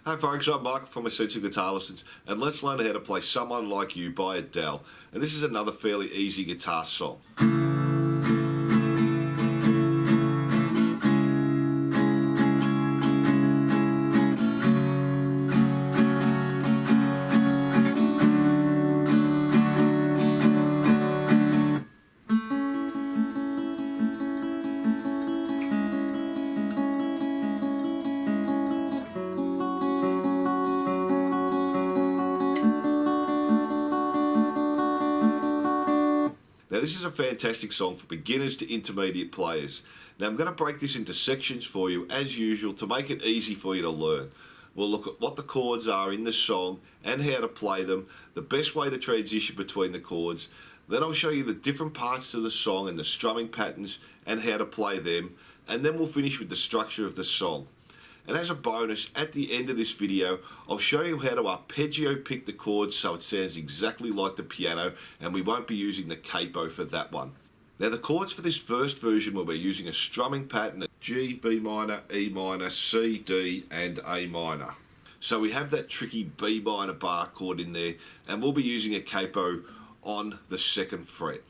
Hi folks, I'm Michael from Essential Guitar Lessons, and let's learn how to play Someone Like You by Adele. And this is another fairly easy guitar song. Now this is a fantastic song for beginners to intermediate players. Now I'm going to break this into sections for you as usual to make it easy for you to learn. We'll look at what the chords are in the song and how to play them, the best way to transition between the chords. Then I'll show you the different parts to the song and the strumming patterns and how to play them. And then we'll finish with the structure of the song. And as a bonus, at the end of this video, I'll show you how to arpeggio pick the chords so it sounds exactly like the piano, and we won't be using the capo for that one. Now the chords for this first version will be using a strumming pattern of G, B minor, E minor, C, D and A minor. So we have that tricky B minor bar chord in there, and we'll be using a capo on the second fret.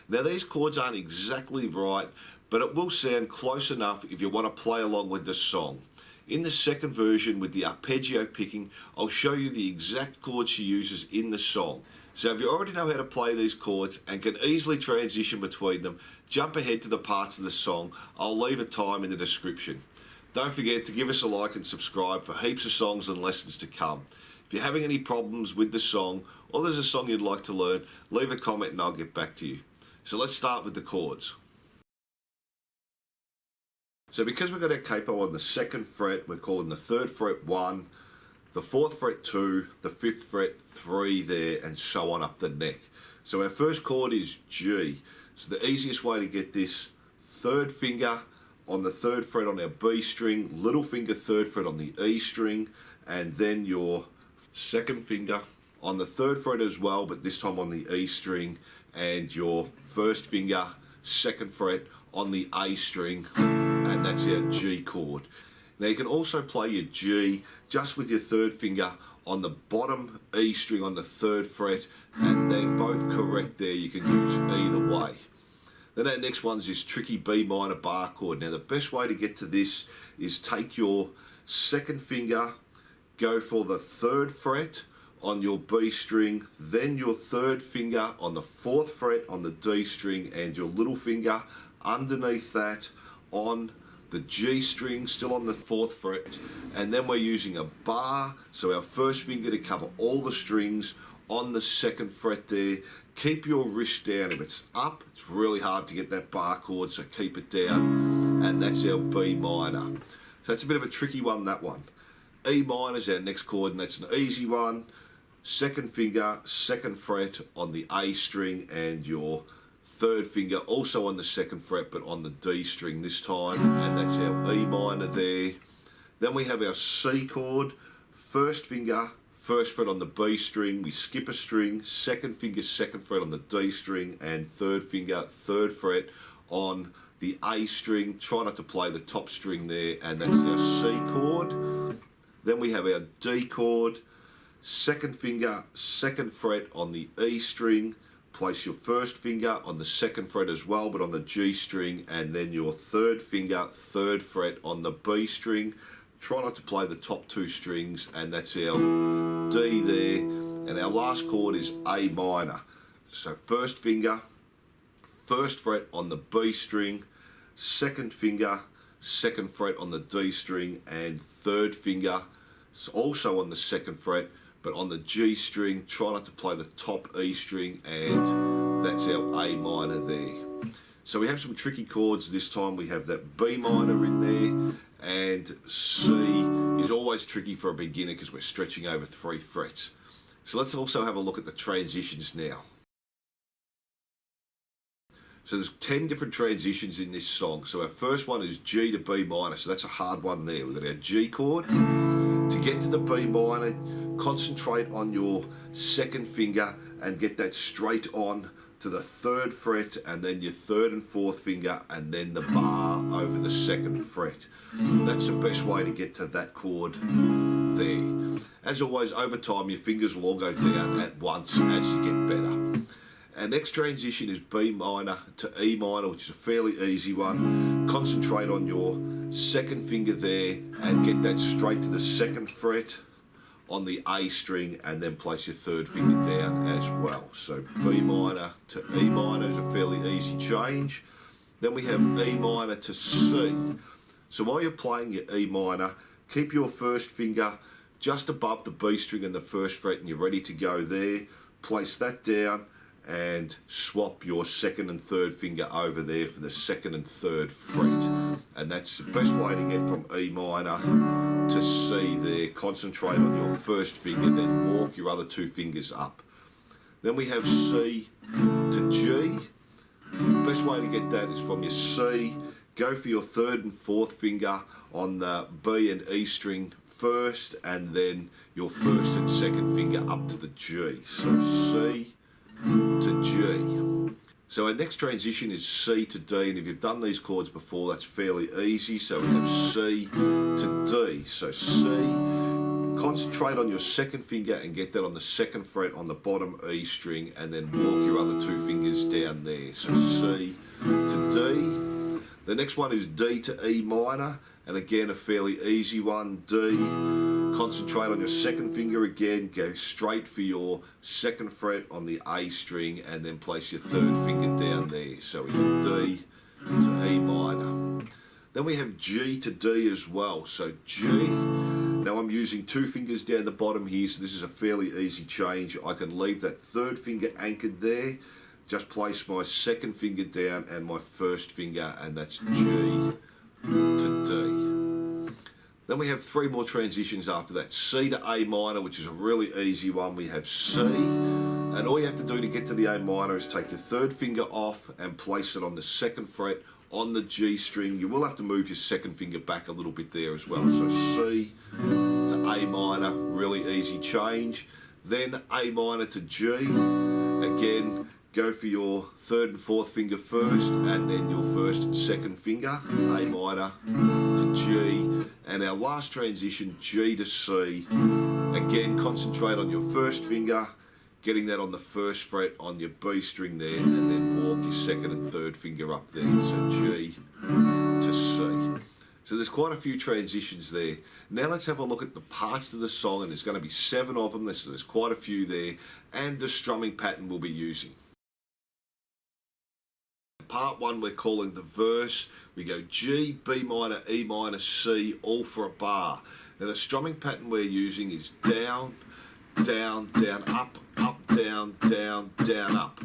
Now these chords aren't exactly right, but it will sound close enough if you want to play along with the song. In the second version with the arpeggio picking, I'll show you the exact chords she uses in the song. So if you already know how to play these chords and can easily transition between them, jump ahead to the parts of the song. I'll leave a time in the description. Don't forget to give us a like and subscribe for heaps of songs and lessons to come. If you're having any problems with the song, or there's a song you'd like to learn, leave a comment and I'll get back to you. So let's start with the chords. So because we've got our capo on the second fret, we're calling the third fret 1, the fourth fret 2, the fifth fret 3 there, and so on up the neck. So our first chord is G. So the easiest way to get this, third finger on the third fret on our B string, little finger third fret on the E string, and then your second finger on the third fret as well, but this time on the E string, and your first finger, second fret on the A string, and that's our G chord. Now you can also play your G just with your third finger on the bottom E string on the third fret, and they're both correct there. You can use either way. Then our next one's this tricky B minor bar chord. Now the best way to get to this is take your second finger, go for the third fret on your B string, then your third finger on the fourth fret on the D string, and your little finger underneath that on the G string, still on the fourth fret, and then we're using a bar, so our first finger to cover all the strings on the second fret there. Keep your wrist down. If it's up, it's really hard to get that bar chord, so keep it down, and that's our B minor. So that's a bit of a tricky one, that one. E minor is our next chord, and that's an easy one. Second finger, second fret on the A string, and your third finger also on the second fret but on the D string this time, and that's our E minor there. Then we have our C chord, first finger, first fret on the B string, we skip a string, second finger, second fret on the D string, and third finger, third fret on the A string. Try not to play the top string there, and that's our C chord. Then we have our D chord, second finger, second fret on the E string, place your first finger on the second fret as well, but on the G string, and then your third finger, third fret on the B string. Try not to play the top two strings, and that's our D there. And our last chord is A minor. So first finger, first fret on the B string, second finger, second fret on the D string, and third finger also on the second fret, but on the G string. Try not to play the top E string, and that's our A minor there. So we have some tricky chords this time. We have that B minor in there, and C is always tricky for a beginner because we're stretching over 3 frets. So let's also have a look at the transitions now. So there's 10 different transitions in this song. So our first one is G to B minor, so that's a hard one there. We've got our G chord. To get to the B minor, concentrate on your second finger and get that straight on to the third fret, and then your third and fourth finger, and then the bar over the second fret. That's the best way to get to that chord there. As always, over time your fingers will all go down at once as you get better. Our next transition is B minor to E minor, which is a fairly easy one. Concentrate on your second finger there and get that straight to the second fret on the A string, and then place your third finger down as well. So B minor to E minor is a fairly easy change. Then we have E minor to C. So while you're playing your E minor, keep your first finger just above the B string and the first fret, and you're ready to go there. Place that down and swap your second and third finger over there for the second and third fret. And that's the best way to get from E minor to C there. Concentrate on your first finger, then walk your other two fingers up. Then we have C to G. Best way to get that is from your C, go for your third and fourth finger on the B and E string first, and then your first and second finger up to the G. So C to G. So our next transition is C to D, and if you've done these chords before, that's fairly easy. So we have C to D. So C, concentrate on your second finger and get that on the second fret on the bottom E string, and then walk your other two fingers down there. So C to D. The next one is D to E minor, and again a fairly easy one. D, concentrate on your second finger again, go straight for your second fret on the A string, and then place your third finger down there. So we have D to E minor. Then we have G to D as well. So G, now I'm using two fingers down the bottom here, so this is a fairly easy change. I can leave that third finger anchored there, just place my second finger down and my first finger, and that's G to D. Then we have three more transitions after that. C to A minor, which is a really easy one. We have C, and all you have to do to get to the A minor is take your third finger off and place it on the second fret on the G string. You will have to move your second finger back a little bit there as well. So C to A minor, really easy change. Then A minor to G, again, go for your third and fourth finger first, and then your first and second finger, A minor to G. And our last transition, G to C. Again, concentrate on your first finger, getting that on the first fret on your B string there, and then walk your second and third finger up there. So G to C. So there's quite a few transitions there. Now let's have a look at the parts of the song, and there's going to be 7 of them. There's quite a few there, and the strumming pattern we'll be using. Part 1 we're calling the verse. We go G, B minor, E minor, C, all for a bar. Now the strumming pattern we're using is down, down, down, up, up, down, down, down, up.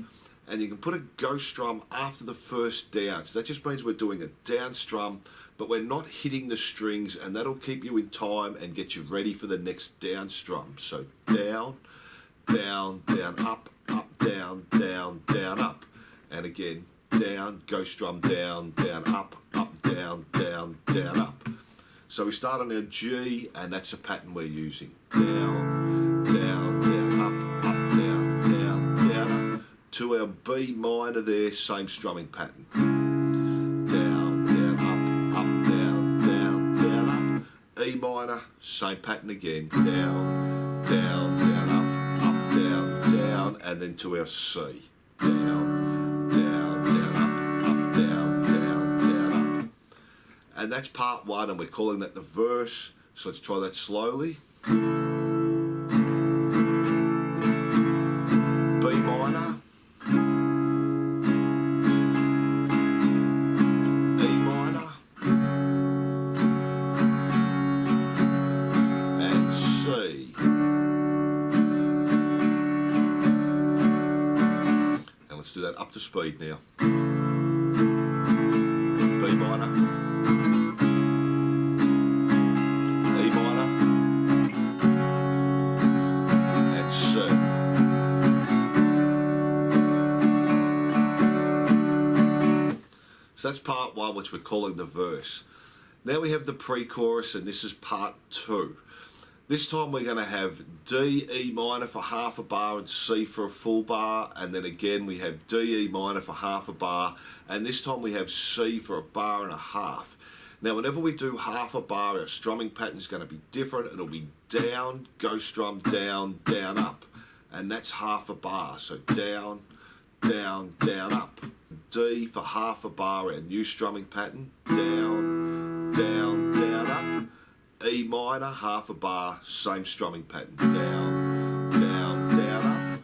And you can put a ghost strum after the first down. So that just means we're doing a down strum, but we're not hitting the strings, and that'll keep you in time and get you ready for the next down strum. So down, down, down, up, up, down, down, down, up. And again, down, ghost strum, down, down, up, up, down, down, down, up. So we start on our G, and that's the pattern we're using. Down, down, down, up, up, down, down, down, up. To our B minor there, same strumming pattern. Down, down, up, up, down, down, down, up. E minor, same pattern again. Down, down, down, up, up, down, down, and then to our C. Down, down, down, up, down, down, down, up. And that's part 1, and we're calling that the verse. So let's try that slowly. B minor, E minor, and C. And let's do that up to speed now. B minor, E minor, and C. So that's part 1, which we're calling the verse. Now we have the pre-chorus, and this is part 2. This time we're going to have D, E minor for half a bar and C for a full bar, and then again we have D, E minor for half a bar, and this time we have C for a bar and a half. Now whenever we do half a bar, our strumming pattern is going to be different. It'll be down, go strum, down, down, up, and that's half a bar. So down, down, down, up. D for half a bar, our new strumming pattern, down, down, down, up. E minor, half a bar, same strumming pattern, down, down, down, up.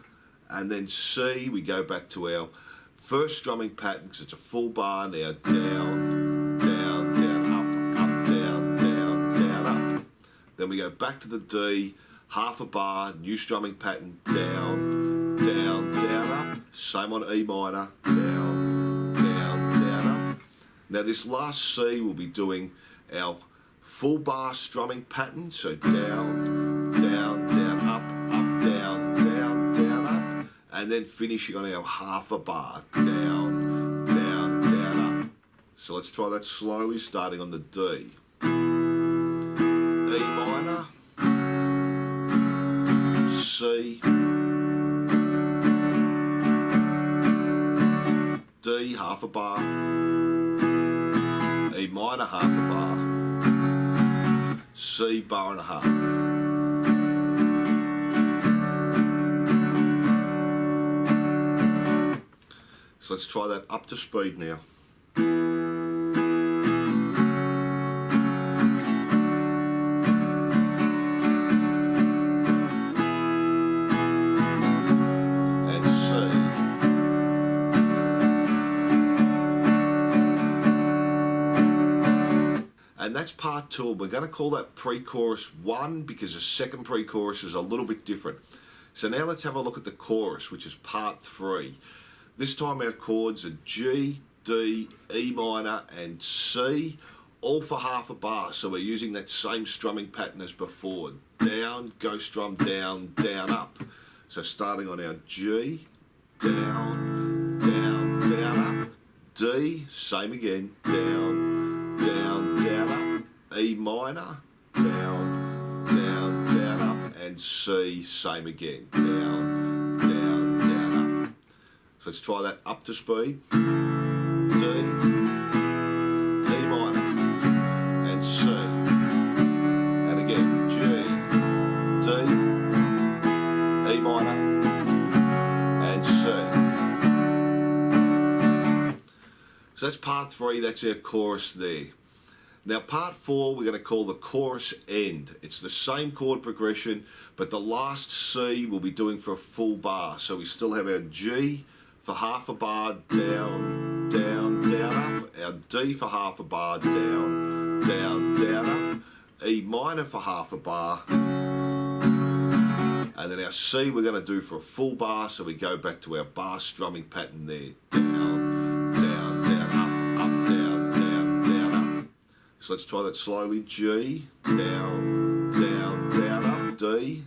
And then C, we go back to our first strumming pattern because it's a full bar now, down, down, down, up, down, down, down, up. Then we go back to the D, half a bar, new strumming pattern, down, down, down, up. Same on E minor, down, down, down, up. Now this last C we'll be doing our full bar strumming pattern, so down, down, down, up, down, down, down, up, and then finishing on our half a bar, down, down, down, up. So let's try that slowly, starting on the D. E minor, C, D, half a bar, E minor, half a bar, C, bar and a half. So let's try that up to speed now. And that's part two. We're going to call that pre-chorus 1 because the second pre-chorus is a little bit different. So now let's have a look at the chorus, which is part 3. This time our chords are G, D, E minor and C, all for half a bar. So we're using that same strumming pattern as before. Down, go strum, down, down, up. So starting on our G, down, down, down, up. D, same again, down, down, down, up. E minor, down, down, down, up. And C, same again, down, down, down, up. So let's try that up to speed. D, E minor, and C. And again, G, D, E minor, and C. So that's part 3, that's our chorus there. Now part 4 we're going to call the chorus end. It's the same chord progression, but the last C we'll be doing for a full bar. So we still have our G for half a bar, down, down, down, up. Our D for half a bar, down, down, down, up. E minor for half a bar. And then our C we're going to do for a full bar, so we go back to our bar strumming pattern there. Down, down, down, up, down, down, down, up. So let's try that slowly. G, down, down, down, up. D,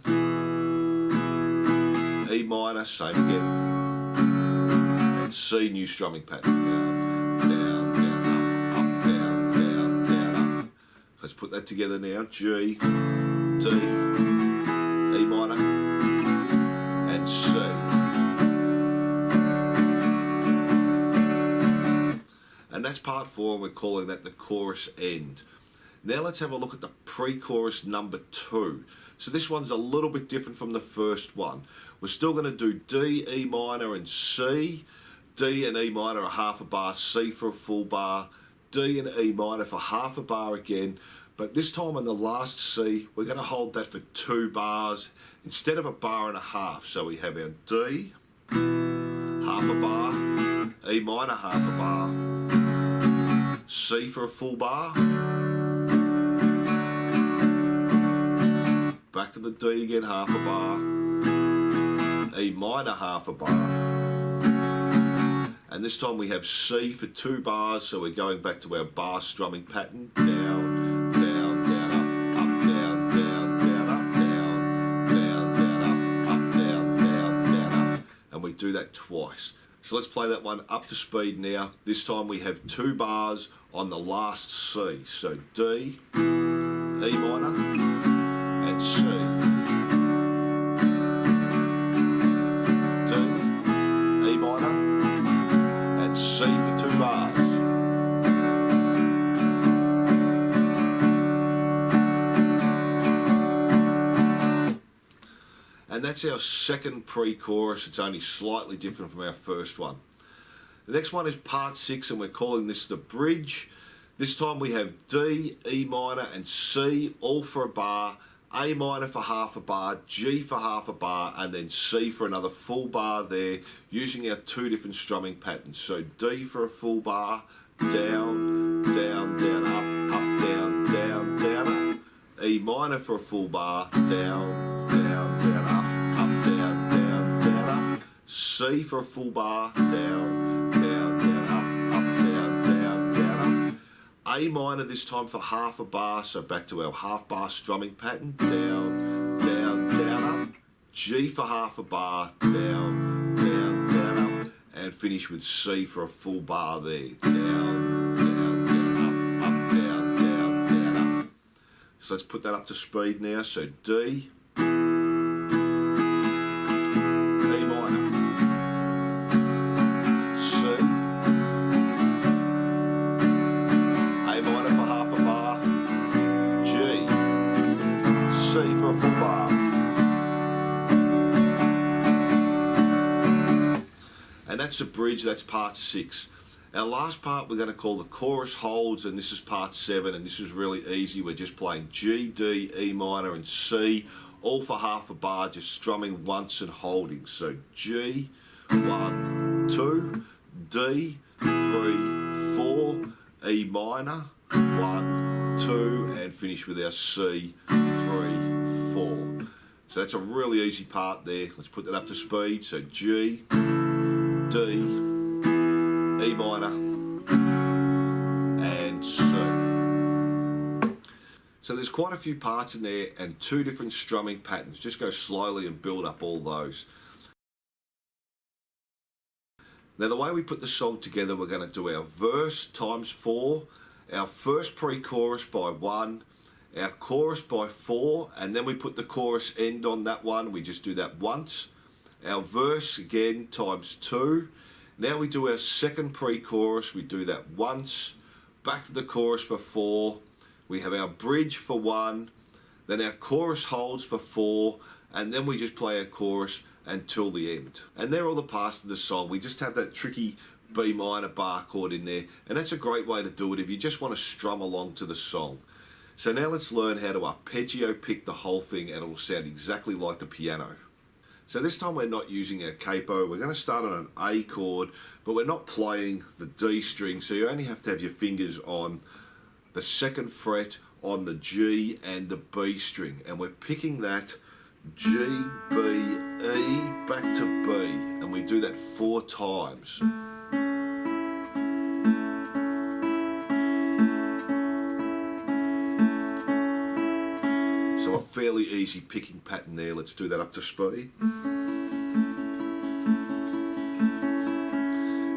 E minor, same again. And C, new strumming pattern. Down, down, down, up, down, down, down, up. Let's put that together now. G, D, E minor, and C. And that's part 4, and we're calling that the chorus end. Now let's have a look at the pre-chorus number 2. So this one's a little bit different from the first one. We're still going to do D, E minor and C. D and E minor are half a bar, C for a full bar, D and E minor for half a bar again. But this time on the last C, we're going to hold that for 2 bars instead of a bar and a half. So we have our D, half a bar, E minor, half a bar, C for a full bar, back to the D again, half a bar, E minor, half a bar, and this time we have C for 2 bars, so we're going back to our bar strumming pattern, down, down, down, up, down, down, down, up, down, down, down, up, down, down, down, up, and we do that twice. So let's play that one up to speed now. This time we have 2 bars on the last C. So D, E minor, and C. D, E minor, and C for 2 bars. And that's our second pre-chorus. It's only slightly different from our first one. The next one is part 6, and we're calling this the bridge. This time we have D, E minor and C all for a bar, A minor for half a bar, G for half a bar, and then C for another full bar there, using our 2 different strumming patterns. So D for a full bar, down, down, down, up, down, down, down, up. E minor for a full bar, down, down, down, up, down, down, down, up. C for a full bar, down, down, down, up, down, down, down, up. A minor this time for half a bar, so back to our half bar strumming pattern, down, down, down, up. G for half a bar, down, down, down, up, and finish with C for a full bar there, down, down, down, up, down, down, down, up. So let's put that up to speed now. So D, E minor, C, A minor for half a bar, G, C for a full bar. And that's the bridge, that's part 6. Our last part we're going to call the chorus holds, and this is part 7, and this is really easy. We're just playing G, D, E minor and C, all for half a bar, just strumming once and holding. So G, 1, 2, D, 3, 4, E minor, 1, 2, and finish with our C, 3, 4. So that's a really easy part there. Let's put that up to speed. So G, D, E minor and C. So there's quite a few parts in there and 2 different strumming patterns. Just go slowly and build up all those. Now the way we put the song together, we're going to do our verse times 4, our first pre-chorus by 1, our chorus by 4, and then we put the chorus end on that one. We just do that once. Our verse again times 2. Now we do our second pre-chorus, we do that once, back to the chorus for 4, we have our bridge for 1, then our chorus holds for 4, and then we just play our chorus until the end. And they're all the parts of the song. We just have that tricky B minor bar chord in there, and that's a great way to do it if you just want to strum along to the song. So now let's learn how to arpeggio pick the whole thing, and it will sound exactly like the piano. So this time we're not using our capo. We're going to start on an A chord, but we're not playing the D string, so you only have to have your fingers on the 2nd fret on the G and the B string, and we're picking that G, B, E, back to B, and we do that 4 times. So a fairly easy picking pattern there. Let's do that up to speed.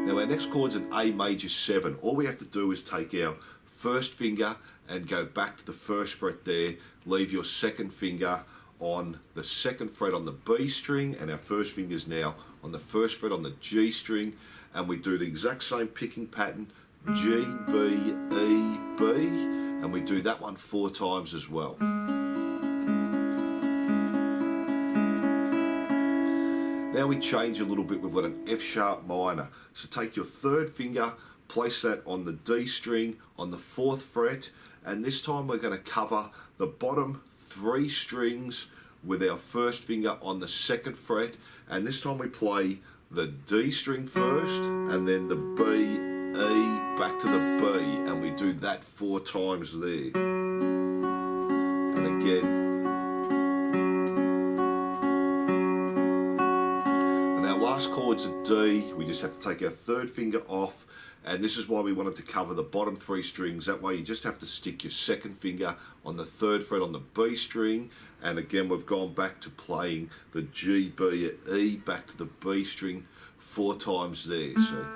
Now our next chord's an A major 7. All we have to do is take our first finger and go back to the 1st fret there, leave your 2nd finger on the 2nd fret on the B string, and our first finger's now on the 1st fret on the G string, and we do the exact same picking pattern, G, B, E, B, and we do that one 4 times as well. Now we change a little bit. We've got an F sharp minor. So take your 3rd finger, place that on the D string on the 4th fret, and this time we're going to cover the bottom 3 strings with our 1st finger on the 2nd fret, and this time we play the D string first and then the B, E, back to the B, and we do that 4 times there. And again. Last chord's a D. We just have to take our 3rd finger off, and this is why we wanted to cover the bottom 3 strings. That way you just have to stick your 2nd finger on the 3rd fret on the B string, and again we've gone back to playing the G, B, E, back to the B string 4 times there. So.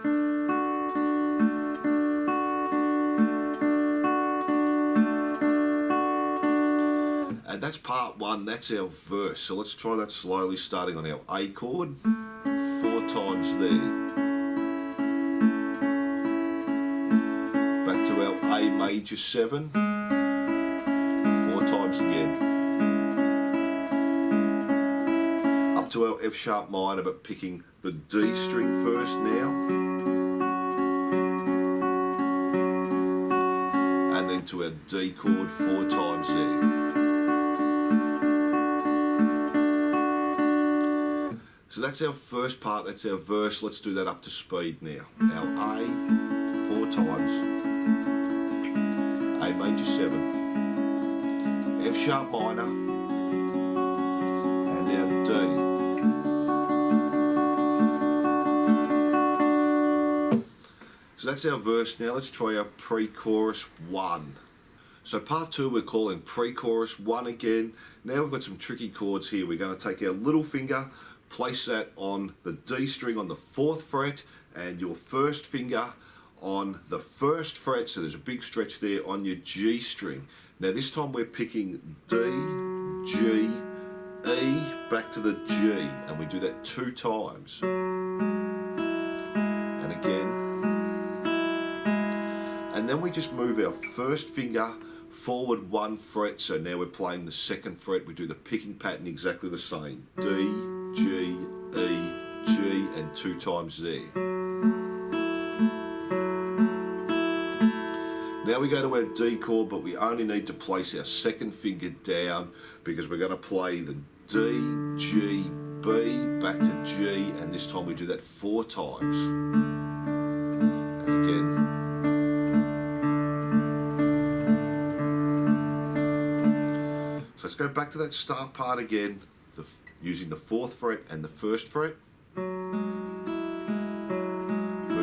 And that's part one, that's our verse. So let's try that slowly, starting on our A chord, 4 times there. Back to our A major 7, 4 times again. Up to our F sharp minor, but picking the D string first now. And then to our D chord 4 times there. So that's our first part, that's our verse. Let's do that up to speed now. Our A 4 times, A major 7, F sharp minor, and our D. So that's our verse. Now let's try our pre-chorus 1. So part 2 we're calling pre-chorus 1 again. Now we've got some tricky chords here. We're going to take our little finger, place that on the D string on the 4th fret, and your first finger on the 1st fret, so there's a big stretch there, on your G string. Now this time we're picking D, G, E, back to the G, and we do that 2 times. And again. And then we just move our first finger forward 1 fret, so now we're playing the 2nd fret. We do the picking pattern exactly the same. D, G, E, G, and 2 times there. Now we go to our D chord, but we only need to place our 2nd finger down because we're going to play the D, G, B, back to G, and this time we do that 4 times. And again. So let's go back to that start part again, using the 4th fret and the 1st fret. Move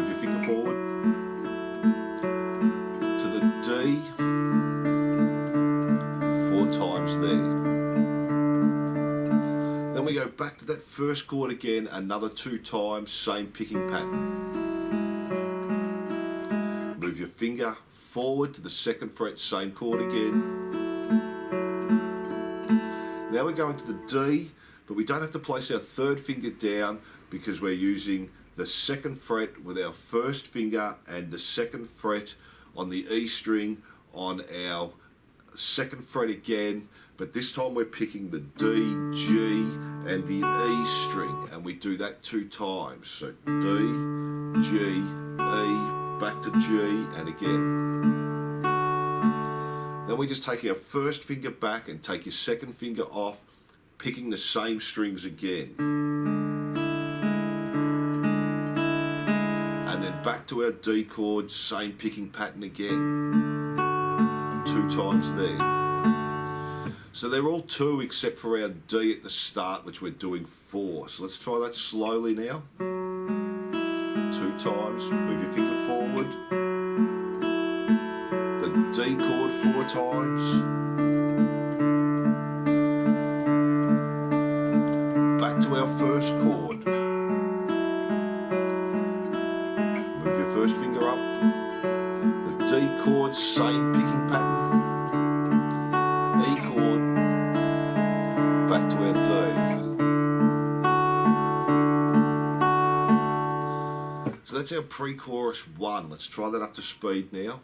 your finger forward to the D, 4 times there. Then we go back to that 1st chord again, another 2 times, same picking pattern. Move your finger forward to the 2nd fret, same chord again. Now we're going to the D, but we don't have to place our 3rd finger down because we're using the 2nd fret with our 1st finger and the 2nd fret on the E string on our 2nd fret again, but this time we're picking the D, G, and the E string, and we do that 2 times. So D, G, E, back to G, and again. Then we just take our 1st finger back and take your 2nd finger off, picking the same strings again. And then back to our D chord, same picking pattern again. 2 times there. So they're all 2 except for our D at the start, which we're doing 4. So let's try that slowly now. 2 times, move your finger forward. The D chord 4 times. Back to our 1st chord. Move your 1st finger up. The D chord, same picking pattern. E chord. Back to our D. So that's our pre-chorus 1. Let's try that up to speed now.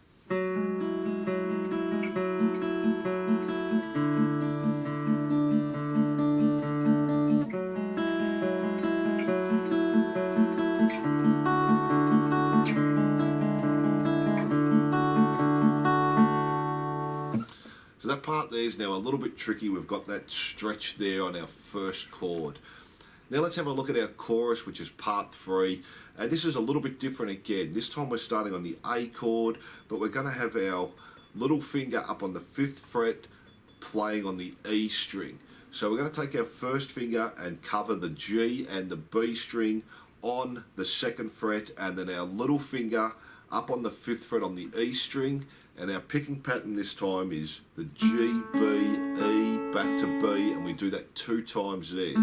So that part there is now a little bit tricky. We've got that stretch there on our 1st chord. Now let's have a look at our chorus, which is part 3. And this is a little bit different again. This time we're starting on the A chord, but we're going to have our little finger up on the 5th fret playing on the E string. So we're going to take our 1st finger and cover the G and the B string on the 2nd fret, and then our little finger up on the 5th fret on the E string, and our picking pattern this time is the G, B, E, back to B, and we do that 2 times there.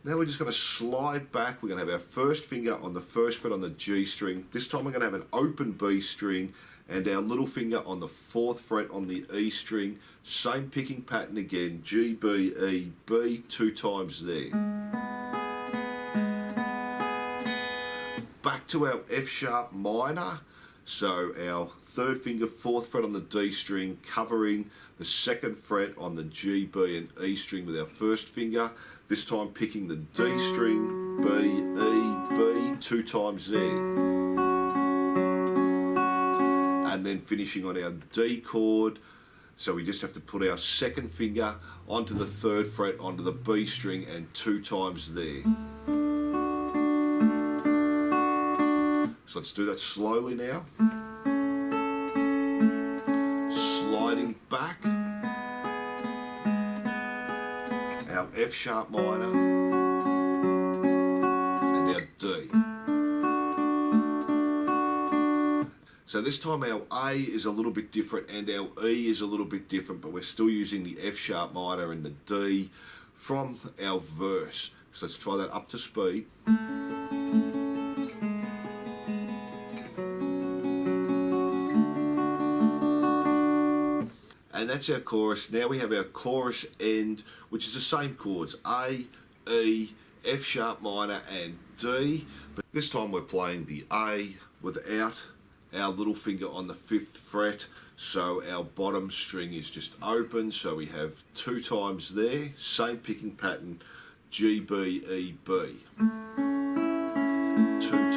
Now we're just going to slide back. We're going to have our 1st finger on the 1st fret on the G string. This time we're going to have an open B string, and our little finger on the 4th fret on the E string, same picking pattern again, G, B, E, B, 2 times there. Back to our F sharp minor, so our 3rd finger, 4th fret on the D string, covering the 2nd fret on the G, B and E string with our 1st finger, this time picking the D string, B, E, B, 2 times there. And then finishing on our D chord, so we just have to put our 2nd finger onto the 3rd fret onto the B string and 2 times there. So let's do that slowly now. Sliding back, our F sharp minor and our D. So this time our A is a little bit different and our E is a little bit different, but we're still using the F sharp minor and the D from our verse. So let's try that up to speed. And that's our chorus. Now we have our chorus end, which is the same chords, A, E, F sharp minor and D. But this time we're playing the A without our little finger on the 5th fret. So our bottom string is just open. So we have 2 times there, same picking pattern, G, B, E, B. 2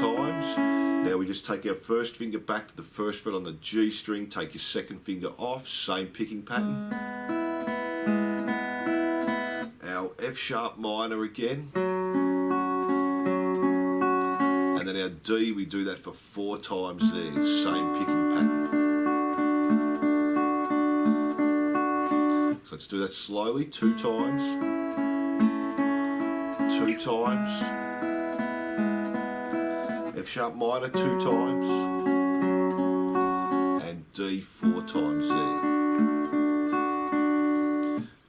times. Now we just take our 1st finger back to the 1st fret on the G string, take your 2nd finger off, same picking pattern. Our F sharp minor again. And then our D, we do that for 4 times there, same picking pattern. So let's do that slowly, 2 times, 2 times. F sharp minor 2 times and D 4 times there.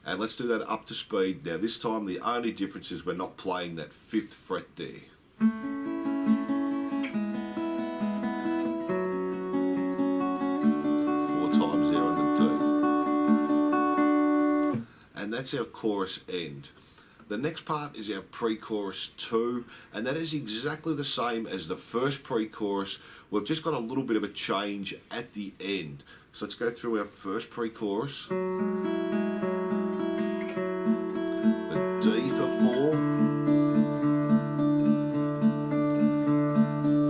And let's do that up to speed. Now this time the only difference is we're not playing that 5th fret there. 4 times there on the D. And that's our chorus end. The next part is our pre-chorus 2, and that is exactly the same as the first pre-chorus. We've just got a little bit of a change at the end. So let's go through our first pre-chorus. The D for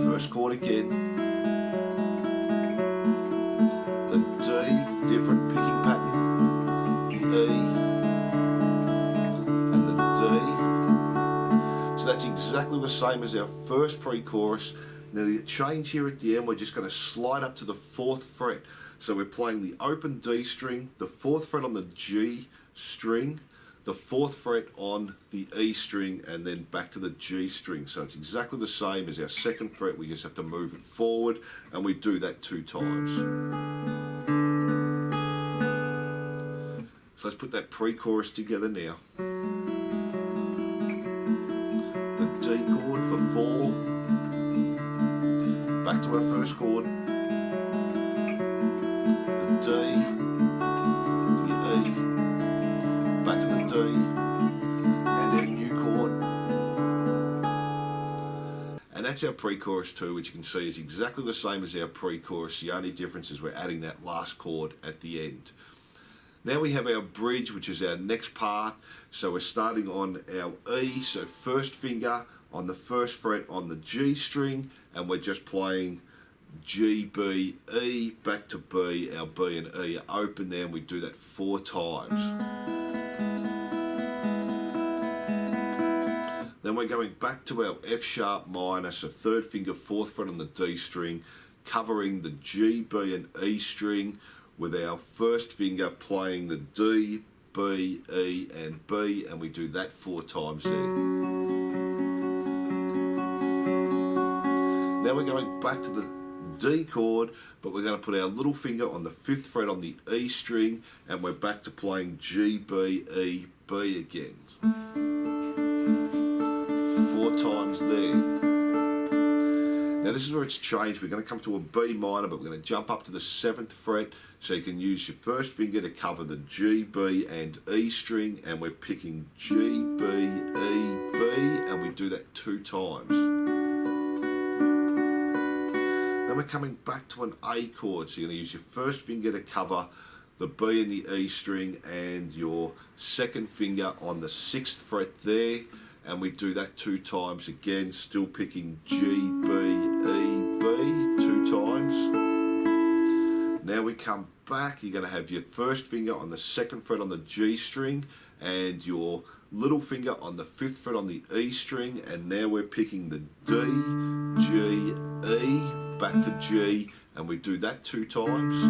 4. First chord again. The D, different picking pattern. The E. So that's exactly the same as our first pre-chorus. Now the change here at the end, we're just going to slide up to the 4th fret. So we're playing the open D string, the 4th fret on the G string, the 4th fret on the E string, and then back to the G string. So it's exactly the same as our 2nd fret, we just have to move it forward, and we do that 2 times. So let's put that pre-chorus together now. D chord for 4, back to our first chord, the D, the E, back to the D, and our new chord. And that's our pre-chorus 2, which you can see is exactly the same as our pre-chorus. The only difference is we're adding that last chord at the end. Now we have our bridge, which is our next part. So we're starting on our E, so 1st finger on the 1st fret on the G string, and we're just playing G, B, E, back to B. Our B and E are open there, and we do that 4 times. Then we're going back to our F sharp minor, so 3rd finger, 4th fret on the D string, covering the G, B and E string, with our 1st finger playing the D, B, E and B, and we do that 4 times there. Now we're going back to the D chord, but we're going to put our little finger on the 5th fret on the E string, and we're back to playing G, B, E, B again. 4 times there. Now this is where it's changed. We're going to come to a B minor, but we're going to jump up to the 7th fret, so you can use your first finger to cover the G, B and E string, and we're picking G, B, E, B, and we do that 2 times. Then we're coming back to an A chord, so you're going to use your first finger to cover the B and the E string, and your second finger on the 6th fret there, and we do that 2 times again, still picking G, B, E, B 2 times. Now we come back, you're going to have your first finger on the 2nd fret on the G string, and your little finger on the 5th fret on the E string, and now we're picking the D, G, E, back to G, and we do that 2 times.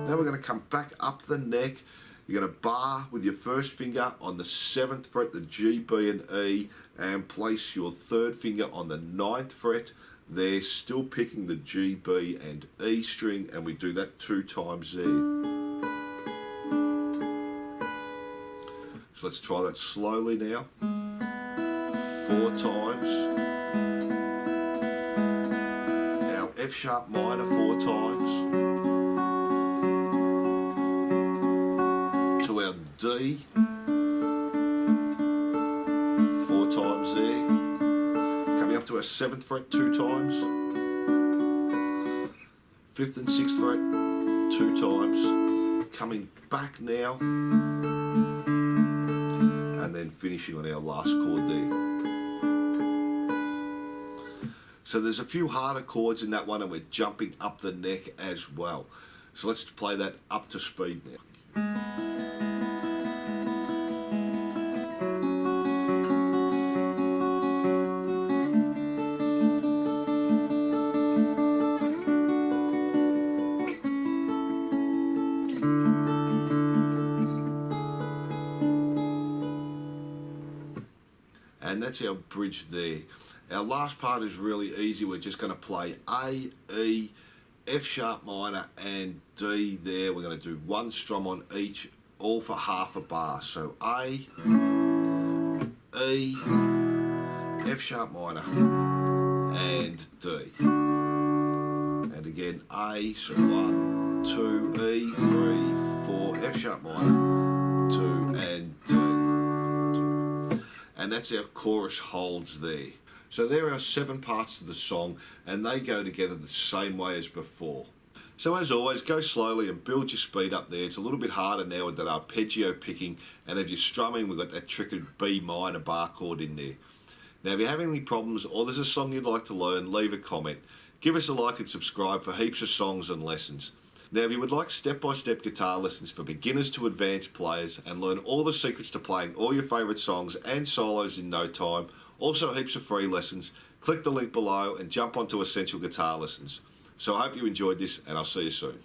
Now we're going to come back up the neck. You're going to bar with your first finger on the 7th fret, the G, B and E, and place your 3rd finger on the 9th fret. There, still picking the G, B and E string, and we do that 2 times there. So let's try that slowly now. 4 times. Our F sharp minor 4 times. To our D, 4 times there. Coming up to our 7th fret 2 times. 5th and 6th fret 2 times. Coming back now, and then finishing on our last chord there. So there's a few harder chords in that one, and we're jumping up the neck as well. So let's play that up to speed now. And that's our bridge there. Our last part is really easy. We're just going to play A, E, F sharp minor and D there. We're going to do 1 strum on each, all for half a bar. So A, E, F sharp minor and D. And again A, so 1, 2, E, 3, 4, F sharp minor, 2 and D. And that's our chorus holds there. So there are 7 parts to the song, and they go together the same way as before. So as always, go slowly and build your speed up there. It's a little bit harder now with that arpeggio picking, and if you're strumming, we've got that tricky B minor bar chord in there. Now if you're having any problems or there's a song you'd like to learn, leave a comment. Give us a like and subscribe for heaps of songs and lessons. Now if you would like step-by-step guitar lessons for beginners to advanced players and learn all the secrets to playing all your favourite songs and solos in no time, also heaps of free lessons, click the link below and jump onto Essential Guitar Lessons. So I hope you enjoyed this, and I'll see you soon.